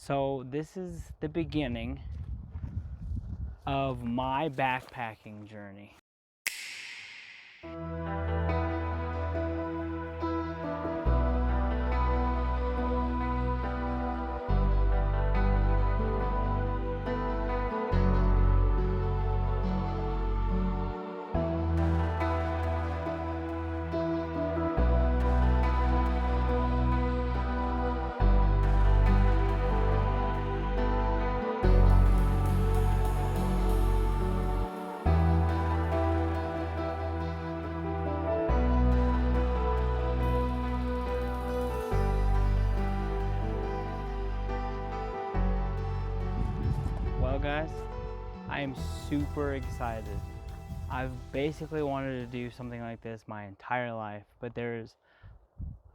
So this is the beginning of my backpacking journey. Well guys, I am super excited. I've basically wanted to do something like this my entire life, but there's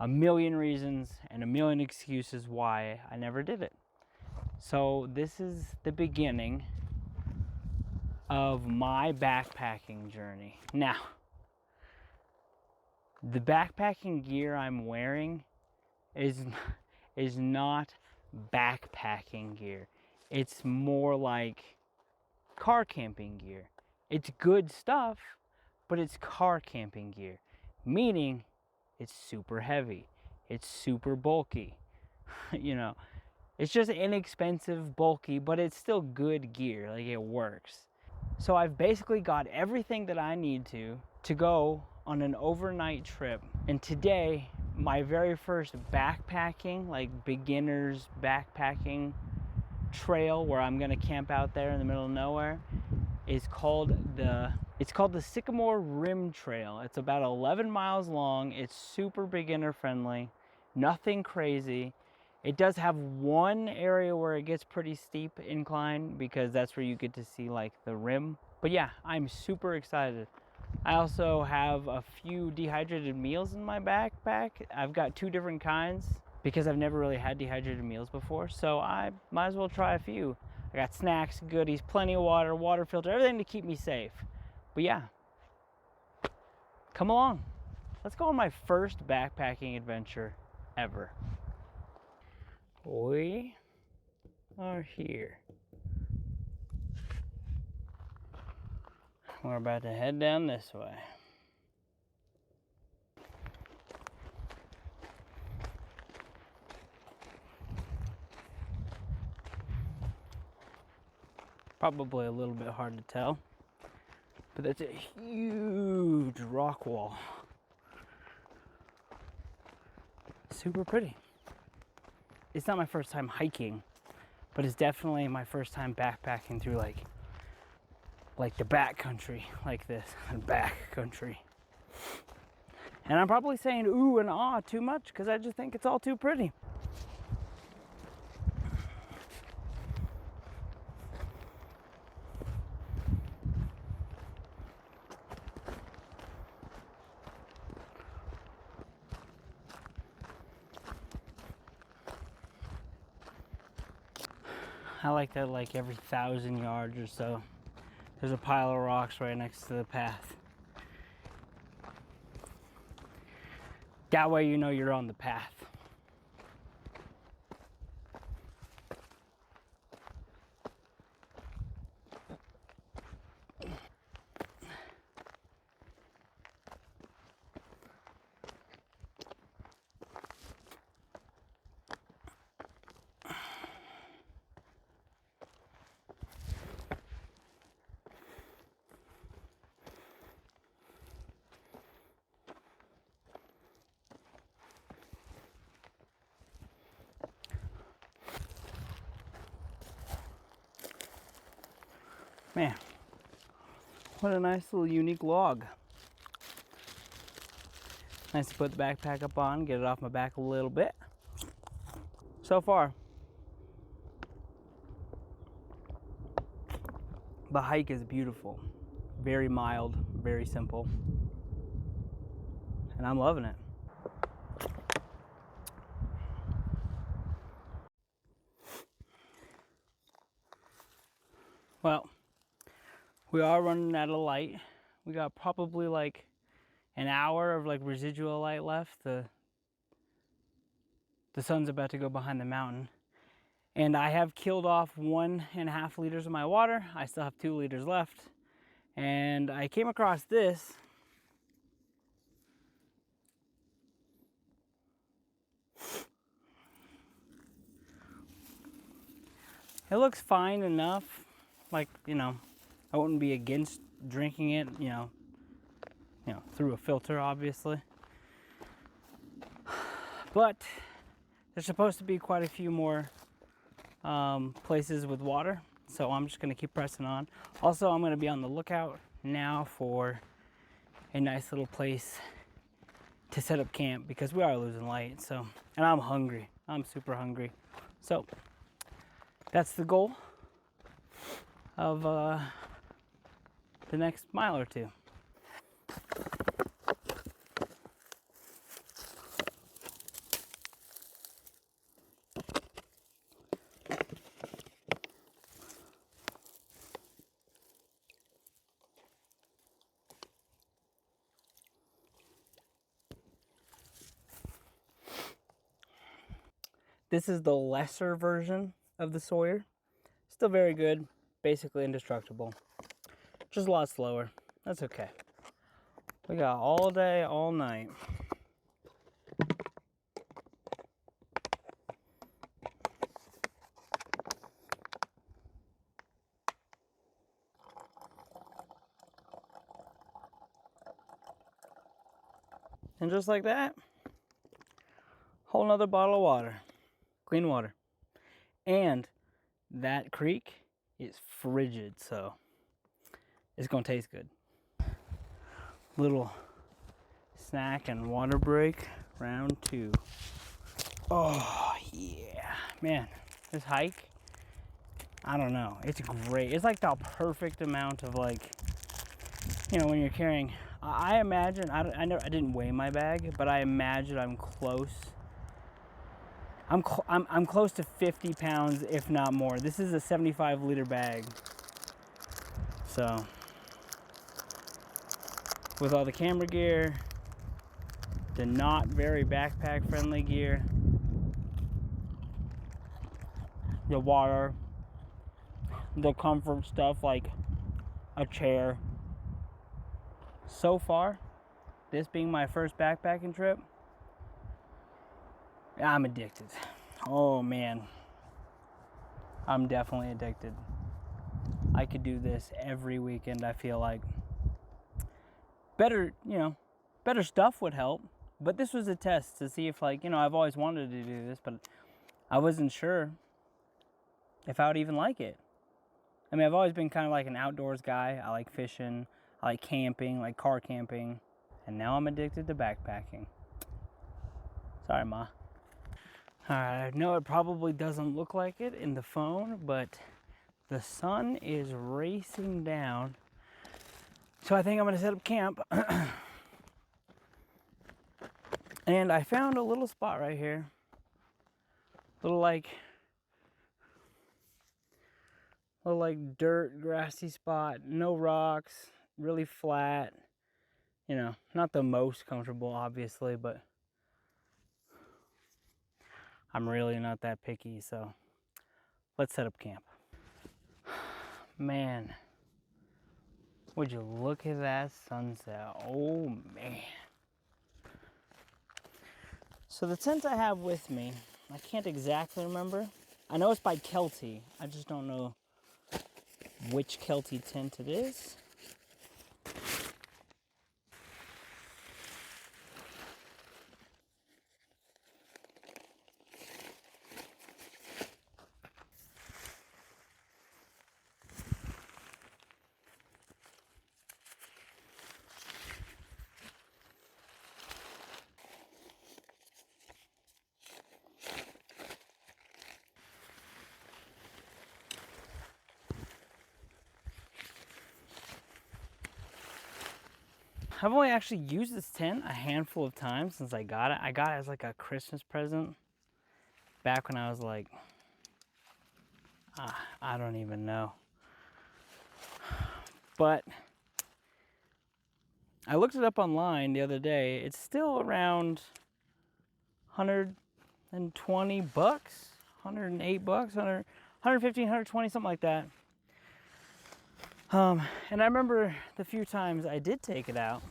a million reasons and a million excuses why I never did it. So this is the beginning of my backpacking journey. Now, the backpacking gear I'm wearing is not backpacking gear. It's more like car camping gear. It's good stuff, but it's car camping gear, meaning it's super heavy, it's super bulky. You know, it's just inexpensive, bulky, but it's still good gear, like it works. So I've basically got everything that I need to go on an overnight trip. And today, my very first backpacking, like beginner's backpacking trail where I'm gonna camp out there in the middle of nowhere is called the Sycamore Rim Trail. It's about 11 miles long. It's super beginner friendly, nothing crazy. It does have one area where it gets pretty steep incline because that's where you get to see like the rim. But yeah, I'm super excited. I also have a few dehydrated meals in my backpack. I've got 2 different kinds because I've never really had dehydrated meals before, so I might as well try a few. I got snacks, goodies, plenty of water, water filter, everything to keep me safe. But yeah, come along. Let's go on my first backpacking adventure ever. We are here. We're about to head down this way. Probably a little bit hard to tell, but that's a huge rock wall. Super pretty. It's not my first time hiking, but it's definitely my first time backpacking through like the backcountry like this, backcountry. And I'm probably saying ooh and ah too much because I just think it's all too pretty. I like that like every 1,000 yards or so, there's a pile of rocks right next to the path. That way you know you're on the path. Man, what a nice little unique log. Nice to put the backpack up on, get it off my back a little bit. So far, the hike is beautiful. Very mild, very simple. And I'm loving it. Well, we are running out of light. We got probably like an hour of like residual light left. The sun's about to go behind the mountain. And I have killed off 1.5 liters of my water. I still have 2 liters left. And I came across this. It looks fine enough. Like, you know, I wouldn't be against drinking it, you know, through a filter, obviously. But there's supposed to be quite a few more places with water, so I'm just going to keep pressing on. Also, I'm going to be on the lookout now for a nice little place to set up camp because we are losing light. So, and I'm hungry. I'm super hungry. So that's the goal of the next mile or two. This is the lesser version of the Sawyer. Still very good, basically indestructible. Just a lot slower. That's okay. We got all day, all night. And just like that, whole nother bottle of water. Clean water. And that creek is frigid, so it's gonna taste good. Little snack and water break, round 2. Oh yeah, man, this hike, I don't know, it's great. It's like the perfect amount of, like, you know, when you're carrying, I imagine, I didn't weigh my bag, but I imagine I'm close. I'm close to 50 pounds, if not more. This is a 75-liter bag. So, with all the camera gear, the not very backpack-friendly gear, the water, the comfort stuff like a chair. So far, this being my first backpacking trip, I'm addicted. Oh man, I'm definitely addicted. I could do this every weekend, I feel like. Better, you know, better stuff would help, but this was a test to see if, like, you know, I've always wanted to do this, but I wasn't sure if I would even like it. I mean, I've always been kind of like an outdoors guy. I like fishing, I like camping, like car camping, and now I'm addicted to backpacking. Sorry, Ma. I know it probably doesn't look like it in the phone, but the sun is racing down. So I think I'm gonna set up camp. And I found a little spot right here. Little like dirt, grassy spot, no rocks, really flat. You know, not the most comfortable, obviously, but I'm really not that picky, so let's set up camp. Man, would you look at that sunset? Oh man. So the tent I have with me, I can't exactly remember. I know it's by Kelty. I just don't know which Kelty tent it is. I've only actually used this tent a handful of times since I got it. I got it as like a Christmas present back when I was like, I don't even know. But I looked it up online the other day. It's still around $120, 108 bucks, 100, 115, 120, something like that. And I remember the few times I did take it out,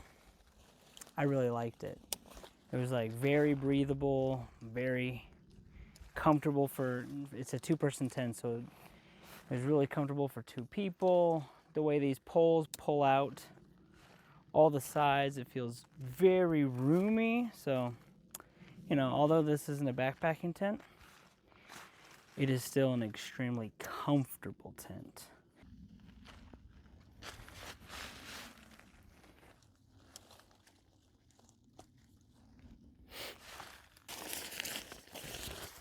I really liked it. It was like very breathable, very comfortable it's a 2-person tent, so it was really comfortable for 2 people. The way these poles pull out all the sides, it feels very roomy. So, you know, although this isn't a backpacking tent, it is still an extremely comfortable tent.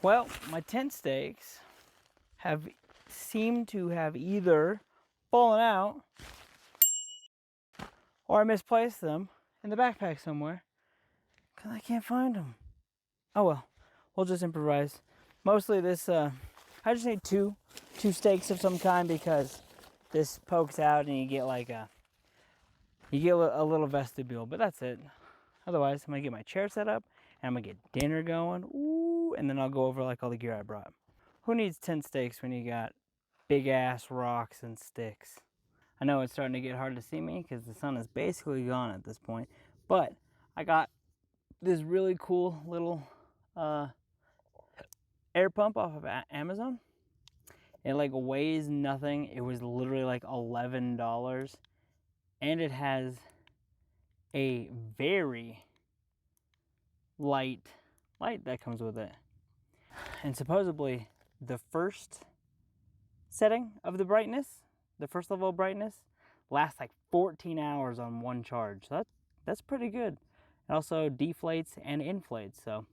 Well, my tent stakes seemed to have either fallen out or I misplaced them in the backpack somewhere because I can't find them. Oh well, we'll just improvise. Mostly this, I just need two stakes of some kind because this pokes out and you get like a little vestibule, but that's it. Otherwise, I'm gonna get my chair set up and I'm gonna get dinner going. Ooh, and then I'll go over like all the gear I brought. Who needs tent stakes when you got big ass rocks and sticks? I know it's starting to get hard to see me because the sun is basically gone at this point, but I got this really cool little air pump off of Amazon. It like weighs nothing. It was literally like $11, and it has a very light that comes with it. And supposedly the first setting of the brightness, the first level of brightness, lasts like 14 hours on one charge. So that's pretty good. It also deflates and inflates, so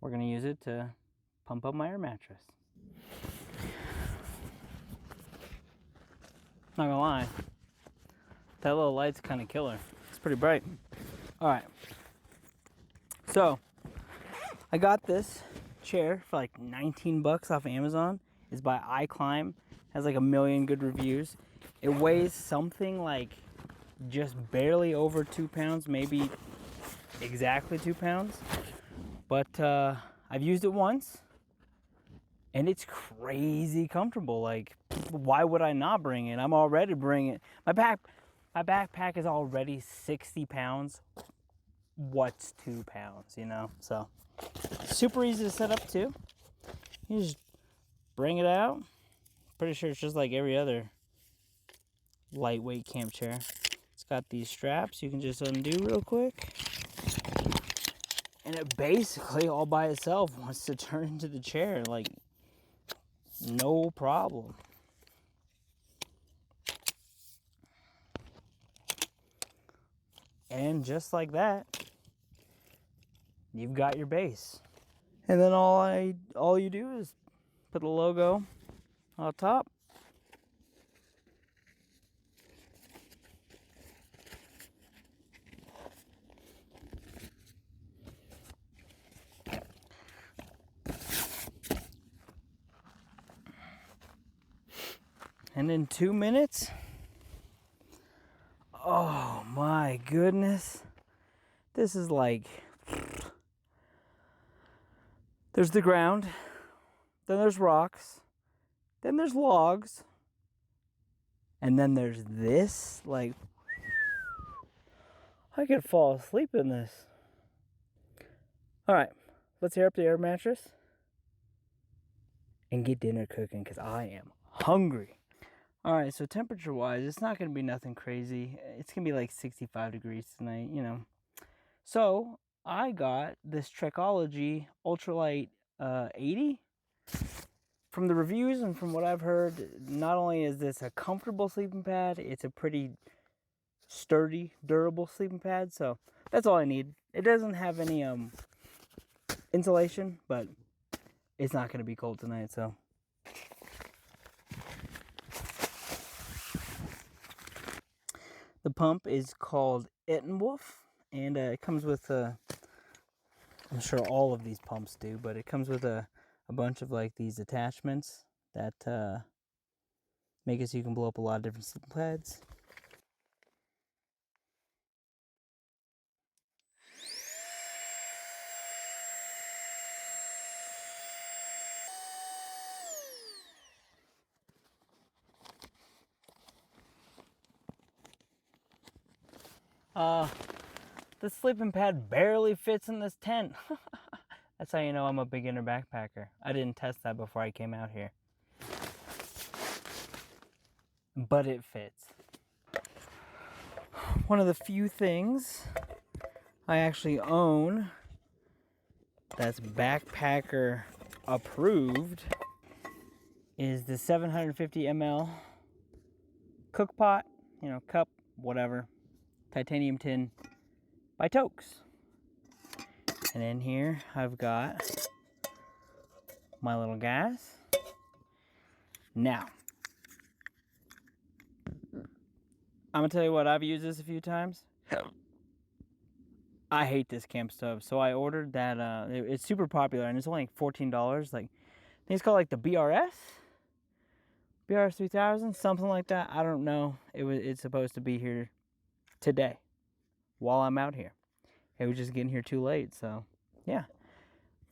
we're gonna use it to pump up my air mattress. Not gonna lie, that little light's kind of killer. It's pretty bright. All right, so I got this chair for like 19 bucks off of Amazon. It's by iClimb. Has like 1 million good reviews. It weighs something like just barely over 2 pounds, maybe exactly 2 pounds. But I've used it once, and it's crazy comfortable. Like, why would I not bring it? I'm already bringing it. My backpack is already 60 pounds. What's 2 pounds, you know? So, super easy to set up too. You just bring it out. Pretty sure it's just like every other lightweight camp chair. It's got these straps you can just undo real quick. And it basically all by itself wants to turn into the chair, like, no problem. And just like that, you've got your base. And then all you do is put the logo on top. And in 2 minutes, oh my goodness, this is like, there's the ground, then there's rocks, then there's logs, and then there's this. Like, I could fall asleep in this. All right, let's tear up the air mattress and get dinner cooking because I am hungry. All right, so temperature wise, it's not going to be nothing crazy. It's going to be like 65 degrees tonight, you know. So I got this Trekology Ultralight 80. From the reviews and from what I've heard, not only is this a comfortable sleeping pad, it's a pretty sturdy, durable sleeping pad. So that's all I need. It doesn't have any insulation, but it's not going to be cold tonight, so. The pump is called Etenwolf, and it comes with I'm sure all of these pumps do, but it comes with a bunch of like these attachments that make it so you can blow up a lot of different sleeping pads. The sleeping pad barely fits in this tent. That's how you know I'm a beginner backpacker. I didn't test that before I came out here. But it fits. One of the few things I actually own that's backpacker approved is the 750 ml cook pot, you know, cup, whatever, titanium tin by Tokes. And in here I've got my little gas. Now, I'm gonna tell you what, I've used this a few times. I hate this camp stove, so I ordered that. It's super popular and it's only like $14. Like, I think it's called like the BRS 3000, something like that. I don't know. It's supposed to be here today while I'm out here. It was just getting here too late, so yeah.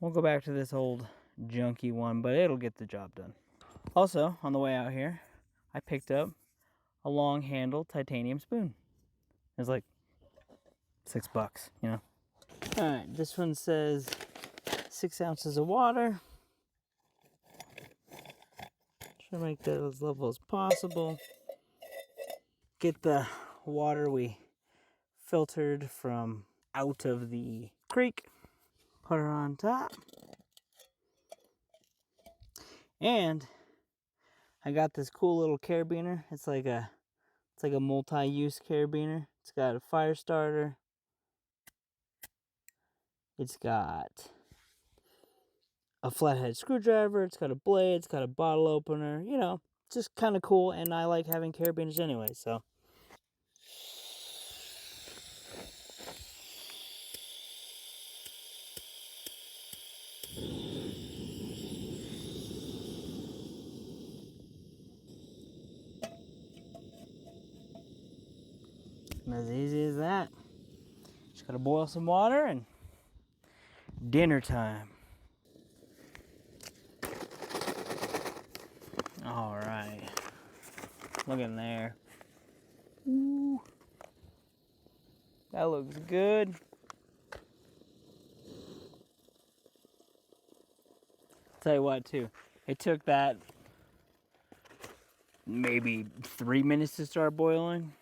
We'll go back to this old junky one, but it'll get the job done. Also, on the way out here, I picked up a long handled titanium spoon. It was like $6, you know. Alright, this one says 6 ounces of water. Try to make that as level as possible. Get the water we filtered from out of the creek. Put her on top. And I got this cool little carabiner. It's like a multi-use carabiner. It's got a fire starter. It's got a flathead screwdriver. It's got a blade. It's got a bottle opener. You know, just kind of cool. And I like having carabiners anyway, so. As easy as that. Just gotta boil some water and dinner time. All right, look in there. Ooh, that looks good. Tell you what, too, it took that maybe 3 minutes to start boiling.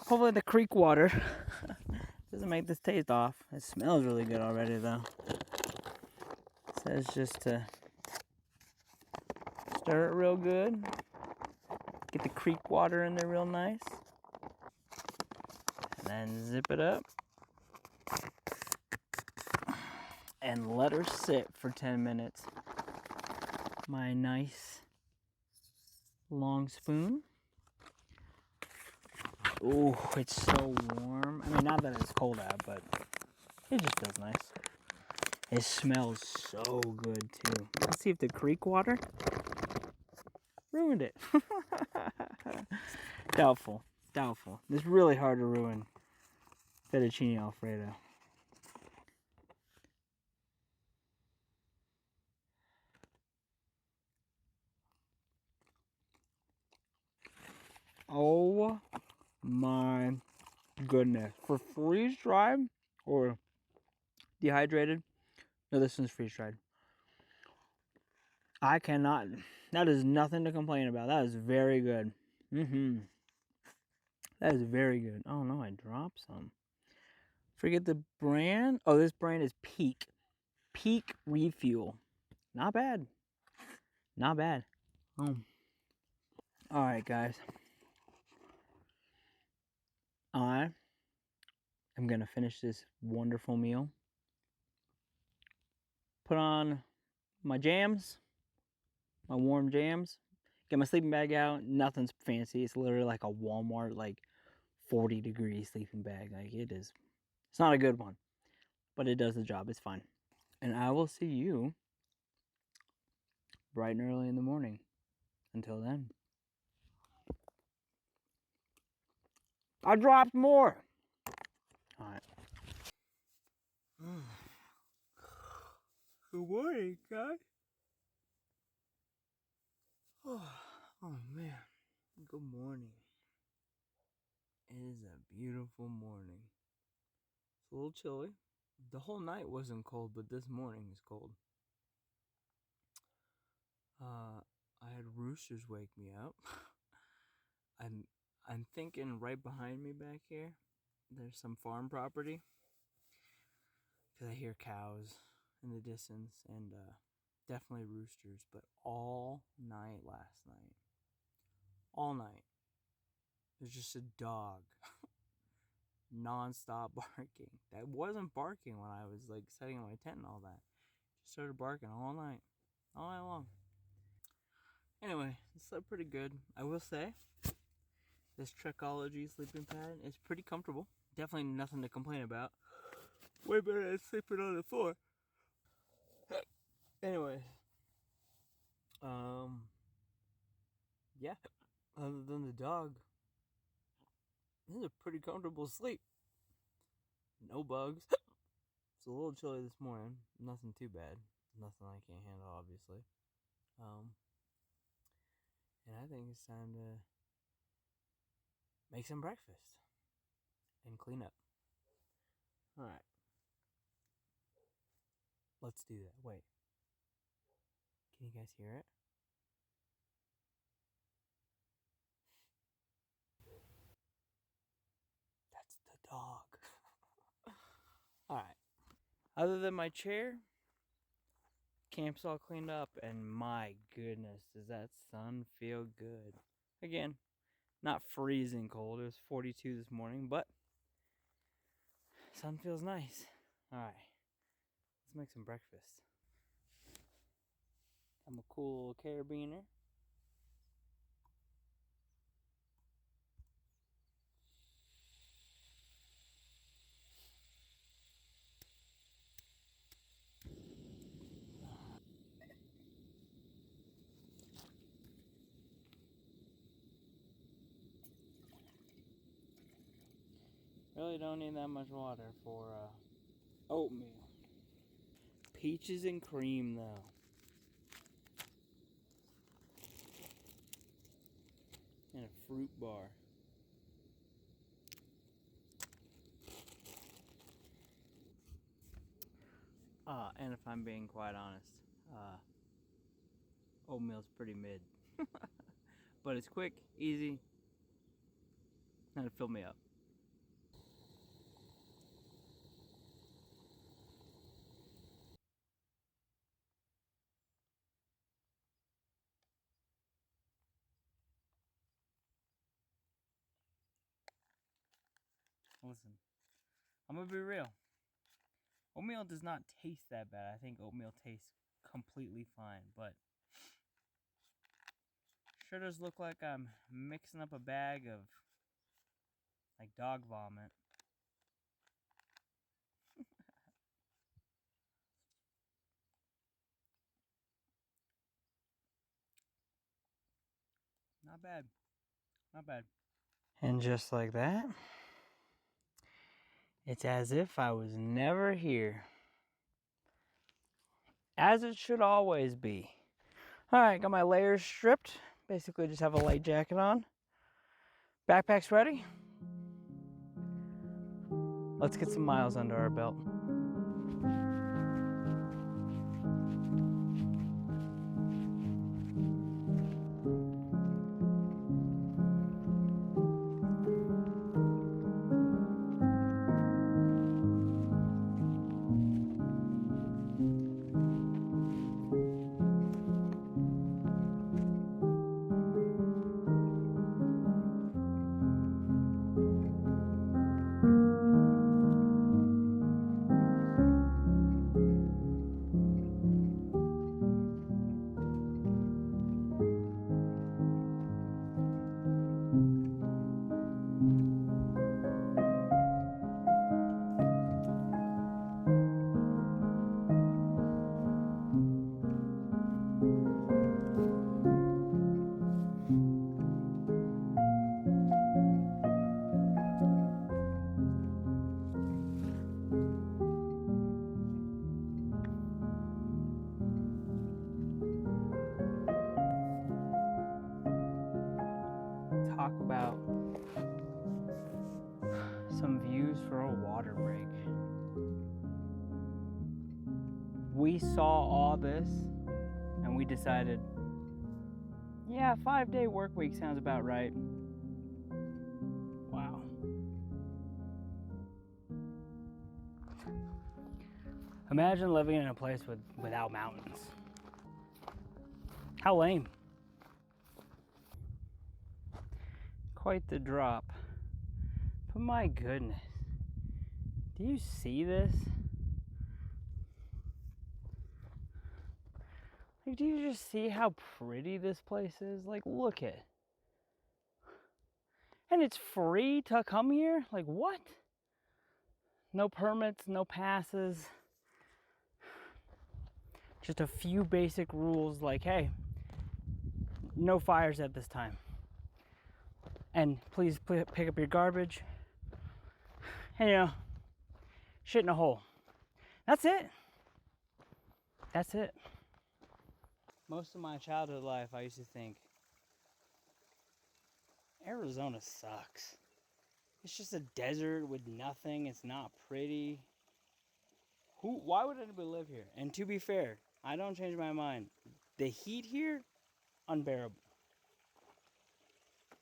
Hopefully the creek water doesn't make this taste off. It smells really good already, though. It says just to stir it real good. Get the creek water in there real nice. And then zip it up. And let her sit for 10 minutes. My nice long spoon. Ooh, it's so warm. I mean, not that it's cold out, but it just feels nice. It smells so good, too. Let's see if the creek water ruined it. Doubtful. Doubtful. It's really hard to ruin fettuccine alfredo. Oh my goodness. For freeze dried or dehydrated, no, this one's freeze dried. I cannot, that is nothing to complain about. That is very good. That is very good. Oh no, I dropped some. Forget the brand. Oh, this brand is Peak. Peak Refuel. Not bad. Not bad. Oh. Alright, guys. I am going to finish this wonderful meal. Put on my jams. My warm jams. Get my sleeping bag out. Nothing's fancy. It's literally like a Walmart, like 40-degree sleeping bag. Like, it is. It's not a good one. But it does the job. It's fine. And I will see you bright and early in the morning. Until then. I dropped more. Alright. Good morning, guys. Oh man, good morning. It is a beautiful morning. It's a little chilly. The whole night wasn't cold, but this morning is cold. I had roosters wake me up. I'm thinking right behind me back here, there's some farm property. Because I hear cows in the distance and definitely roosters, but all night last night. All night. There's just a dog non-stop barking. That wasn't barking when I was like setting up my tent and all that. Just started barking all night long. Anyway, I slept pretty good. I will say, this Trekology sleeping pad is pretty comfortable. Definitely nothing to complain about. Way better than sleeping on the floor. Anyway, yeah. Other than the dog, this is a pretty comfortable sleep. No bugs. It's a little chilly this morning. Nothing too bad. Nothing I can't handle, obviously. And I think it's time to make some breakfast and clean up. Alright. Let's do that. Wait. Can you guys hear it? That's the dog. Alright. Other than my chair, camp's all cleaned up, and my goodness, does that sun feel good. Again, not freezing cold. It was 42 this morning, but sun feels nice. Alright. Let's make some breakfast. I'm a cool little carabiner. Really don't need that much water for oatmeal. Peaches and cream, though. And a fruit bar. And if I'm being quite honest, oatmeal's pretty mid. But it's quick, easy, and it'll fill me up. Listen, I'm gonna be real. Oatmeal does not taste that bad. I think oatmeal tastes completely fine, but sure does look like I'm mixing up a bag of like dog vomit. Not bad. Not bad. And just like that, it's as if I was never here. As it should always be. Alright, got my layers stripped. Basically just have a light jacket on. Backpack's ready. Let's get some miles under our belt. we saw all this and we decided, yeah, 5-day work week sounds about right. Wow. Imagine living in a place without mountains. How lame. Quite the drop. But my goodness. Do you see this? Like, do you just see how pretty this place is? Like, look it. And it's free to come here? Like, what? No permits, no passes. Just a few basic rules like, hey, no fires at this time. And please pick up your garbage. And, you know, shit in a hole. That's it. That's it. Most of my childhood life, I used to think, Arizona sucks. It's just a desert with nothing. It's not pretty. Why would anybody live here? And to be fair, I don't change my mind. The heat here, unbearable.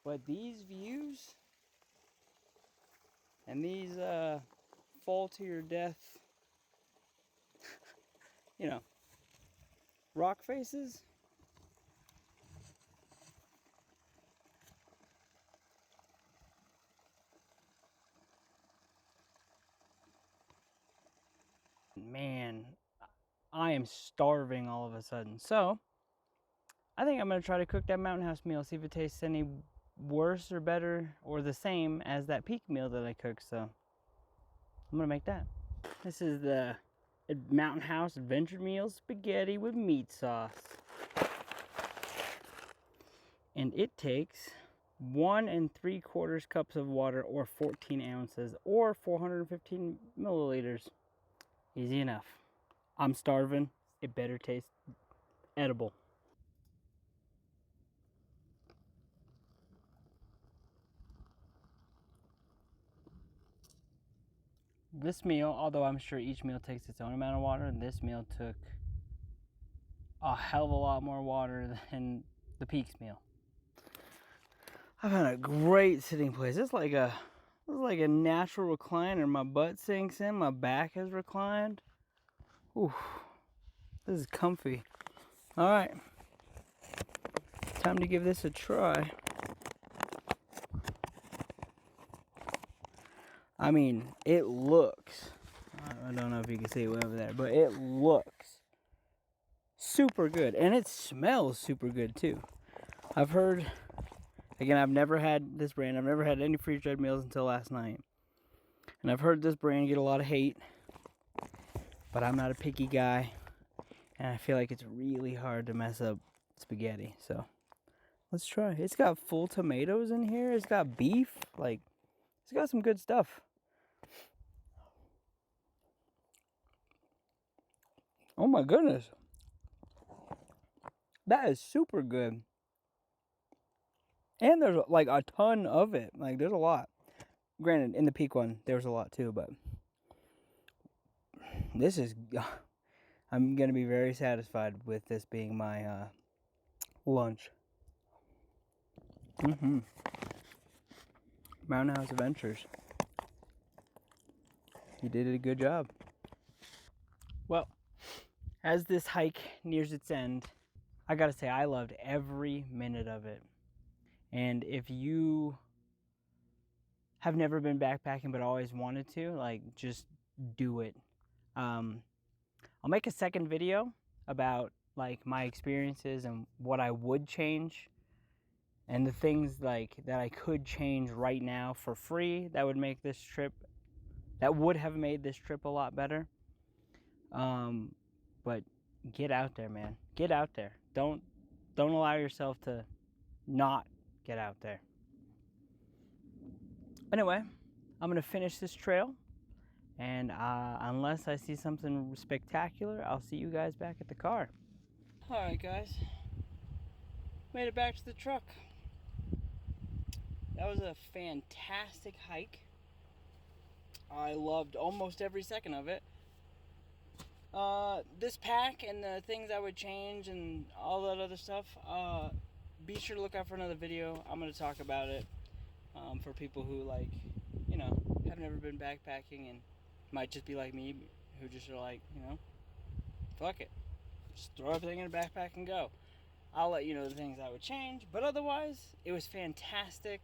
But these views and these fall to your death, you know, rock faces. Man, I am starving all of a sudden. So, I think I'm going to try to cook that Mountain House meal, see if it tastes any worse or better or the same as that Peak meal that I cooked. So, I'm going to make that. This is the Mountain House Adventure Meal spaghetti with meat sauce. And it takes 1 3/4 cups of water or 14 ounces or 415 milliliters. Easy enough. I'm starving. It better taste edible. This meal, although I'm sure each meal takes its own amount of water, this meal took a hell of a lot more water than the Peaks meal. I found a great sitting place. It's like a natural recliner. My butt sinks in, my back is reclined. Ooh, this is comfy. All right, time to give this a try. I mean, it looks, I don't know if you can see it over there, but it looks super good. And it smells super good too. I've heard, again, I've never had this brand. I've never had any freeze-dried meals until last night. And I've heard this brand get a lot of hate. But I'm not a picky guy. And I feel like it's really hard to mess up spaghetti. So, let's try. It's got full tomatoes in here. It's got beef. Like, it's got some good stuff. Oh my goodness. That is super good. And there's like a ton of it. Like there's a lot. Granted, in the Peak one, there was a lot too, but this is, I'm going to be very satisfied with this being my lunch. Mountain House Adventures. You did a good job. Well, as this hike nears its end, I gotta say I loved every minute of it. And if you have never been backpacking but always wanted to, like, just do it. I'll make a second video about like my experiences and what I would change and the things like that I could change right now for free that would make this trip, that would have made this trip a lot better. But get out there, man. Get out there. Don't allow yourself to not get out there. Anyway, I'm gonna finish this trail, and unless I see something spectacular, I'll see you guys back at the car. All right, guys, made it back to the truck. That was a fantastic hike. I loved almost every second of it. this pack and the things I would change and all that other stuff, be sure to look out for another video. I'm going to talk about it for people who, like, you know, have never been backpacking and might just be like me, who just are like, you know, fuck it. Just throw everything in a backpack and go. I'll let you know the things I would change, but otherwise, it was fantastic.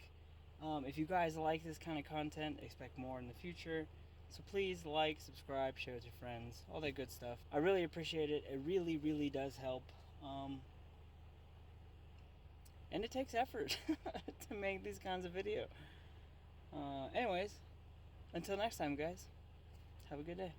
If you guys like this kind of content, expect more in the future. So please like, subscribe, share with your friends, all that good stuff. I really appreciate it. It really, really does help. And it takes effort to make these kinds of videos. Anyways, until next time, guys, have a good day.